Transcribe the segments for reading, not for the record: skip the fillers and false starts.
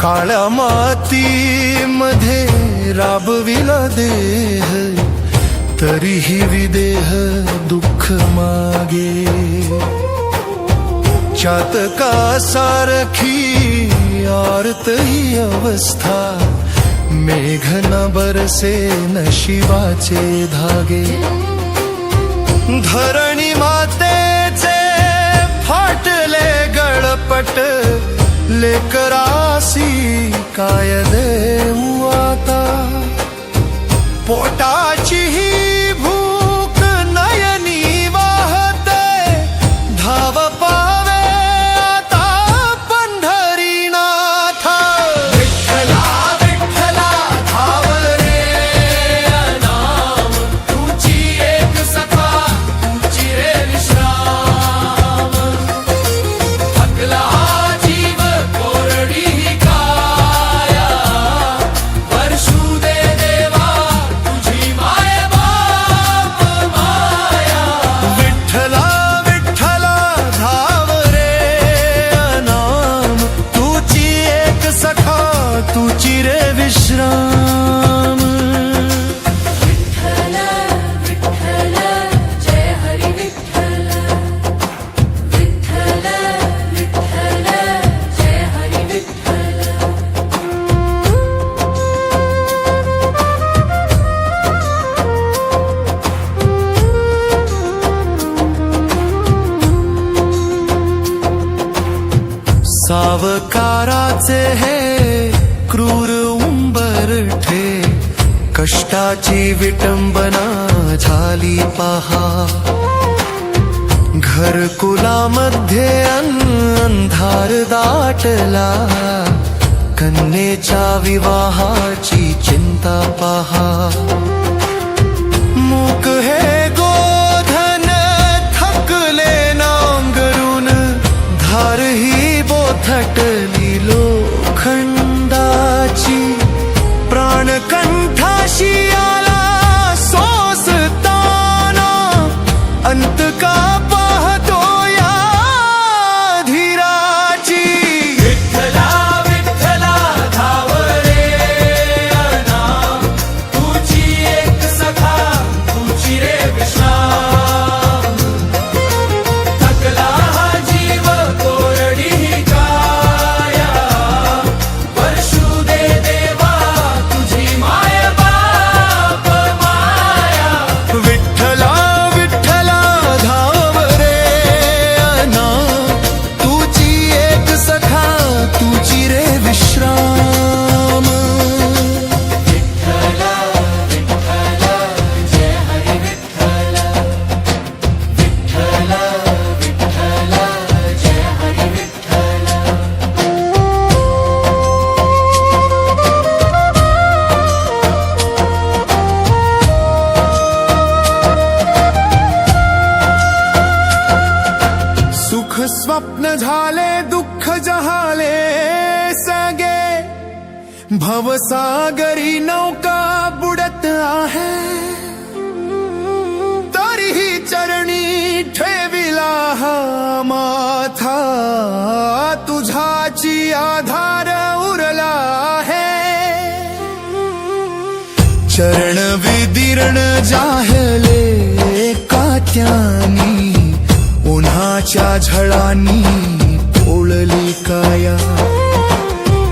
काळ्या मातीमध्ये राबविला देह, तरीही विदेह दुःख मागे. चातकासारखी आर्त ही अवस्था, मेघ न बरसे नशिबाचे धागे. धरणी मातेचे फाटले गळपट, लेकरासी काय देऊ आता. पोटाची ही भूक नयनी वाहते, धाव पावे आता पंढरीनाथ. विठ्ठला विठ्ठला धाव रे नाम, तुझी एक सखा तुझी रे विश्राम. थकला तुझी रे विश्राम. विठ्ठल विठ्ठल जय हरी विठ्ठल. विठ्ठल विठ्ठल जय हरी विठ्ठल. सावकाराचे हे क्रूर उंबरठे, कष्टाची विटंबना झाली पहा. घरकुलामध्ये अंधार दाटला, कन्येच्या विवाहाची चिंता पहा. मूक हे गोधन थकले नांगरून, धार ही बोथटली लोखंडाची. प्राणकंठाशी आला सोसताना, अंत का पाहतो या धीराची. विठ्ठला विठ्ठला धाव रे नाम, तुझी एक सखा तुझी रे विश्राम. थकला हा जीव कोरडी काया, वर्षू दे देवा तुझी माय बाप माया. विठ्ठला विठ्ठला धाव रे नाम, तुझी एक सखा तुझी रे विश्राम. विठ्ठल विठ्ठल जय हरी विठ्ठल. विठ्ठल विठ्ठल जय हरी विठ्ठल. सुख स्वप्न झाले दुःख जहाले सगे, भवसागरी नौका बुडत आहे. तरीही चरणी ठेविला हा माथा, तुझाची आधार उरला आहे. चरण विदीर्ण जाहले कात्यानी, उन्हाच्या झळांनी पोळली काया.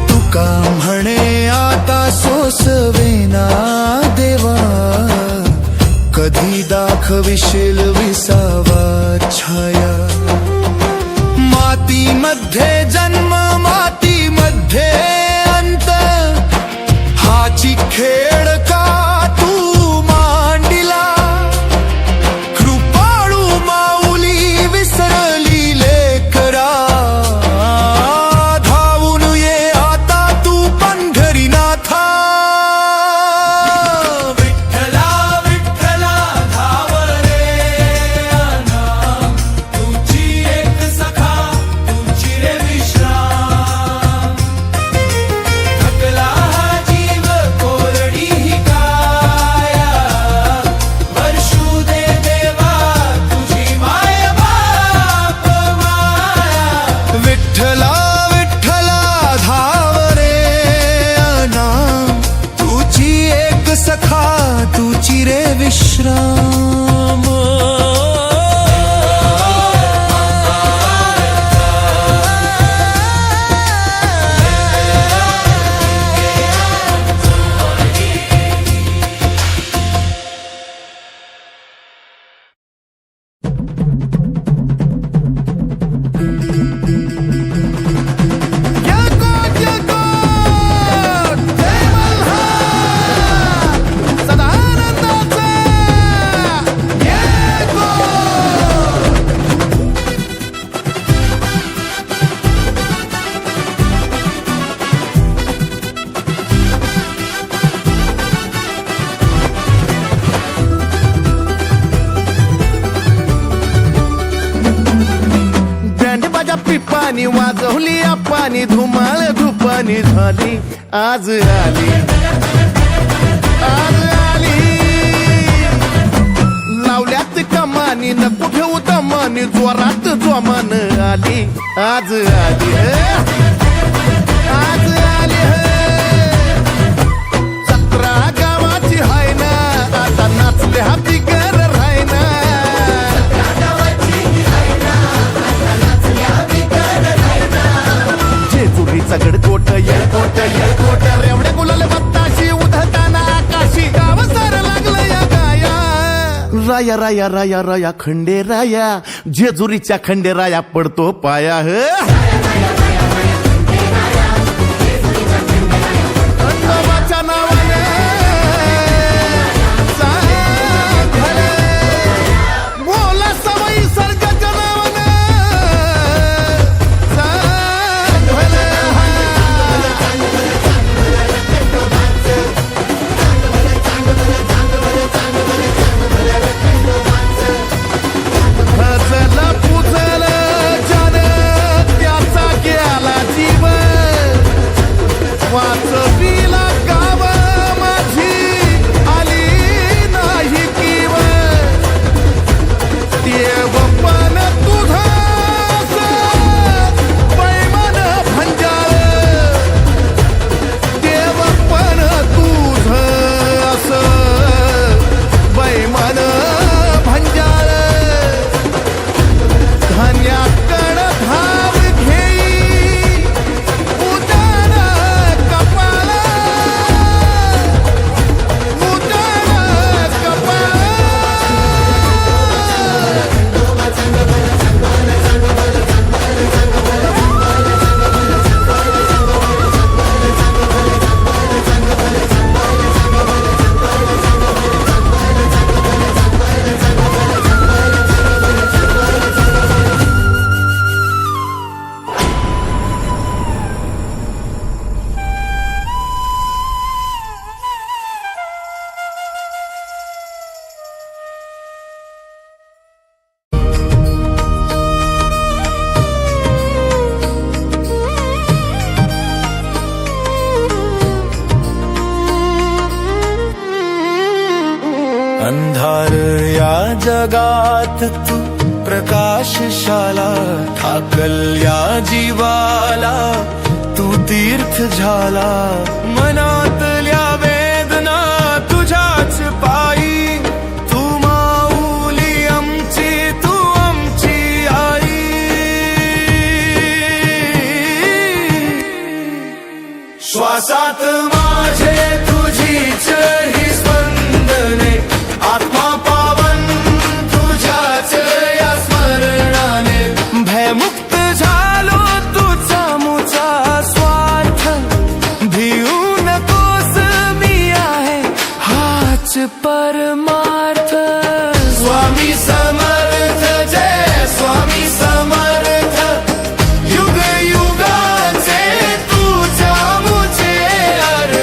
तुका म्हणे आता सोसवेना देवा, कधी दाखविशील विसावा छाया. मातीमध्ये जन्म मातीमध्ये अंत, हाची खेळ का तू मांडिला. श्याम पिपानी वाजवली आपानी धुमाळ धुपानी झाली आज आली लावल्यात कमानी नको ठेवू दमानी जोरात जोमान आली आज आली जत्रा गावाची हाय ना आता नाचले हा बिगर राय ना गडकोट येळकोट रेवड्या गुलाल बत्ताशी उधळताना आकाशी गाव सार लागलं या गाया राया राया राया राया खंडे राया जेजुरीच्या खंडे राया पडतो पाया खंडोबाच्या नावाने बोला सवयी सर्गाच्या नावाने वाचविला गाव माझी आली नाही किव देव पण तुझा पैमान भंजाळ देव पण तुझ असं बैमान भंजाळ धान्याकड धाव घेई उदार कपाळ अंधार या जगात तू प्रकाशशाला ठाकल या जीवाला तू तीर्थ झाला मनातल्या वेदना तुझ्याच पायी तू माऊली आमची तू आमची आई श्वासात माझे तुझीच ही स्पंदने आत्मा पावन तुझ्याच या स्मरणाने भयमुक्त झालो तुझा मुचा स्वार्थ भिऊ नकोस मी आहे हाच परमार्थ स्वामी समर्थ जय स्वामी समर्थ युग युगाचे तुझा मुझे अर्थ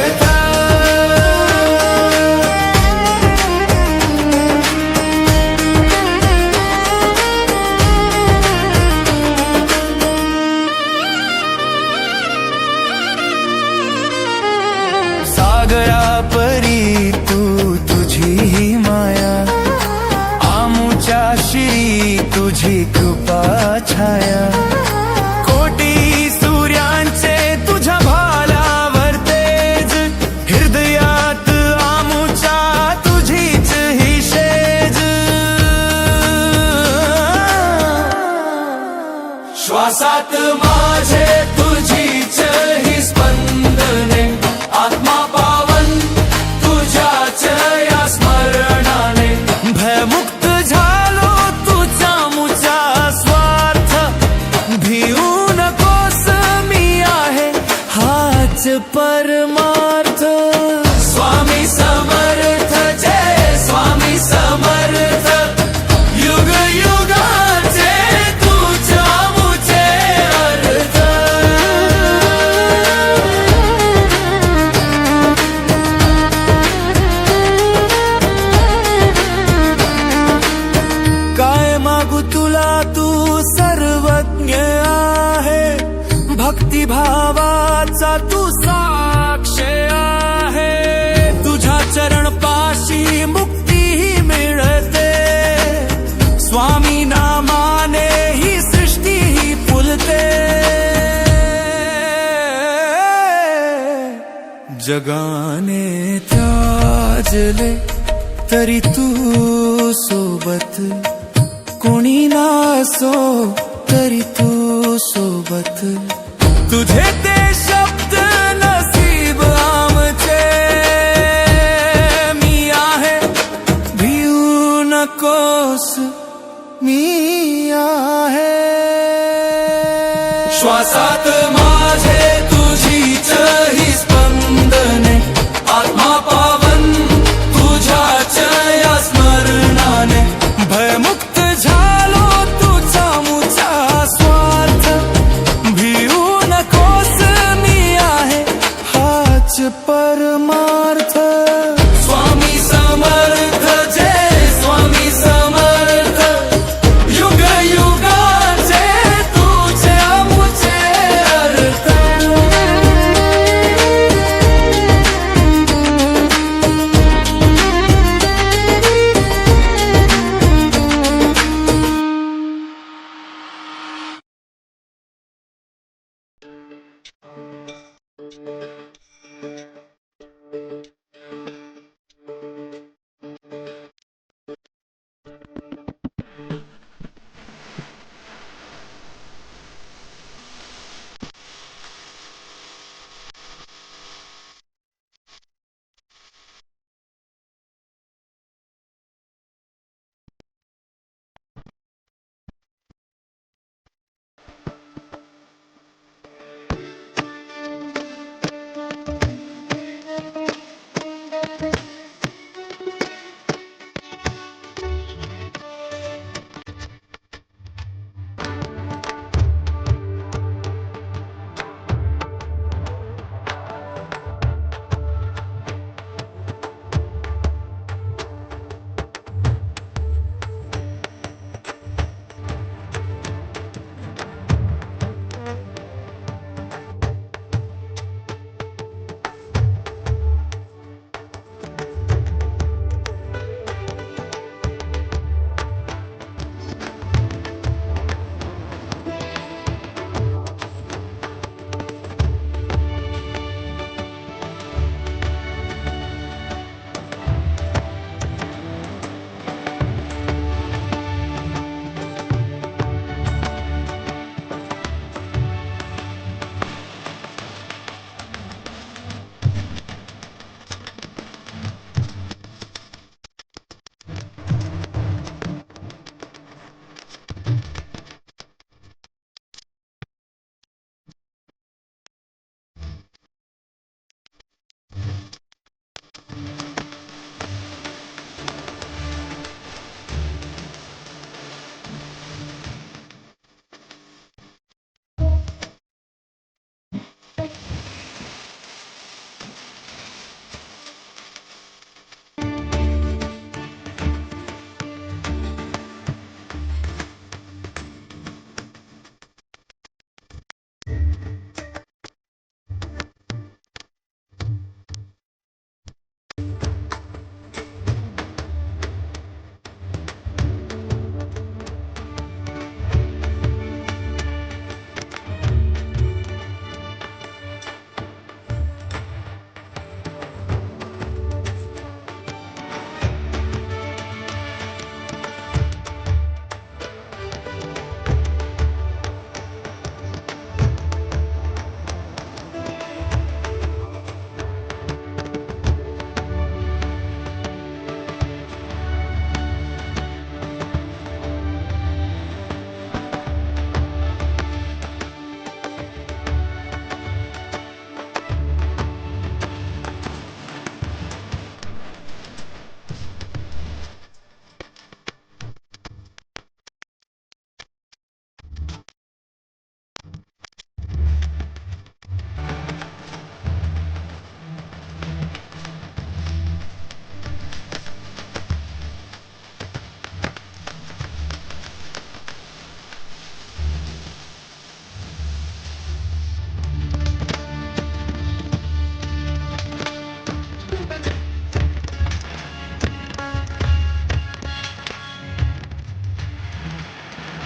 श्वासात माझे तुझीच ही स्पंदने आत्मा पावन तुझ्याच या स्मरणाने भयमुक्त झालो तुझा मुचा स्वार्थ भिऊ नकोस मी आहे हाच परमार्थ स्वामी समर्थ जय स्वामी समर्थ युग युगाचे तुझ्या मुझे अर्थ काय मागू तुला तू सर्वज्ञ आहे भक्तिभावाचा तू साक्ष आहे तुझ्या चरण पाशी मुक्ती मिळते स्वामी नामाने ही सृष्टी ही फुलते जगाने त्याजले तरी तू सोबत कोणी नसो तरी तू सोबत तुझे ते शब्द नसीब आमचे मी आहे भिऊ नकोस मी आहे श्वासात